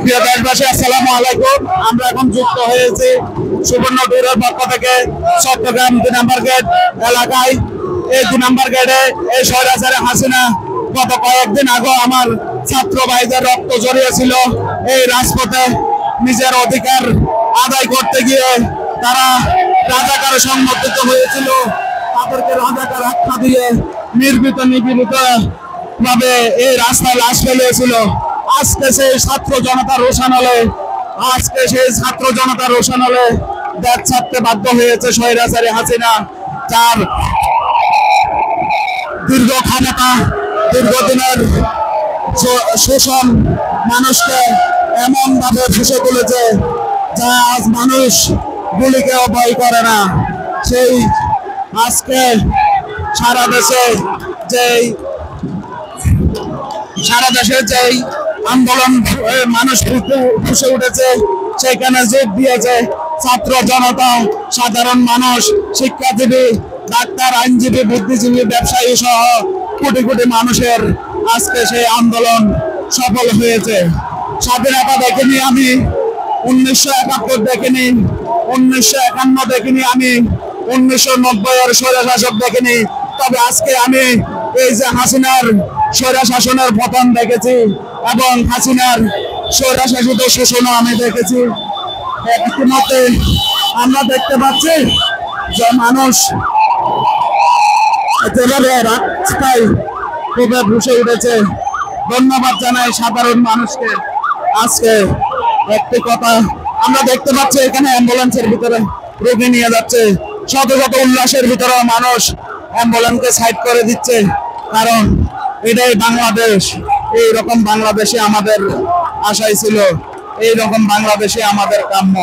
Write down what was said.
প্রিয় দেশবাসী, আসসালামু আলাইকুম। আমরা এখন যুক্ত হয়েছি সুবর্ণ ট্যুরের পক্ষ থেকে চট্টগ্রাম 2 নম্বর গেট এলাকায়। এই 2 নম্বর গেটে এই স্বৈরাচারী হাসিনা গত কয়েকদিন আগে আমার ছাত্র ভাইদের রক্ত জড়িয়েছিল। এই রাজপথে নিজের অধিকার আদায় করতে গিয়ে তারা রাজাকারে সংগঠিত হয়েছিল। তাদেরকে রাজাকার আখ্যা দিয়ে নিপীড়িত ভাবে এই রাস্তায় লাশ ফেলেছিল। আজকে সেই ছাত্র জনতা রোশন হলে দেশ ছাড়তে বাধ্য হয়েছে স্বৈরাচারী হাসিনা, যার দীর্ঘ ক্ষমতা, দীর্ঘদিনের শোষণ মানুষকে এমন ভাবে ফুসে তুলেছে যা আজ মানুষ গুলিকেও ভয় করে না। সেই আজকে সারা দেশে যেই আন্দোলন মানুষ ফুসে উঠেছে, সেখানে যোগ দিয়েছে ছাত্র জনতা, সাধারণ মানুষ, শিক্ষাজীবী, ডাক্তার, আইনজীবী, বুদ্ধিজীবী, ব্যবসায়ী সহ কোটি কোটি মানুষের আজকে সেই আন্দোলন সফল হয়েছে। স্বাধীনতা দেখিনি আমি 1971 দেখিনি, 1951 দেখিনি আমি, 1990-এর স্বৈরশাসক দেখিনি। তবে আজকে আমি এই যে হাসিনার স্বৈরশাসনের পতন দেখেছি এবং হাসিনার স্বৈরশাসিত শোষণও আমি দেখেছি। ইতিমধ্যে আমরা দেখতে পাচ্ছি যে মানুষ যেভাবে রাস্তায় খুবই ভুসে উঠেছে। ধন্যবাদ জানাই সাধারণ মানুষকে। আজকে একটি কথা আমরা দেখতে পাচ্ছি, এখানে অ্যাম্বুলেন্সের ভিতরে রোগী নিয়ে যাচ্ছে। শত শত উল্লাসের ভিতরে মানুষ অ্যাম্বুলেন্সকে সাইড করে দিচ্ছে, কারণ এটাই বাংলাদেশ। এইরকম বাংলাদেশে আমাদের আশাই ছিল, এইরকম বাংলাদেশে আমাদের কাম্য।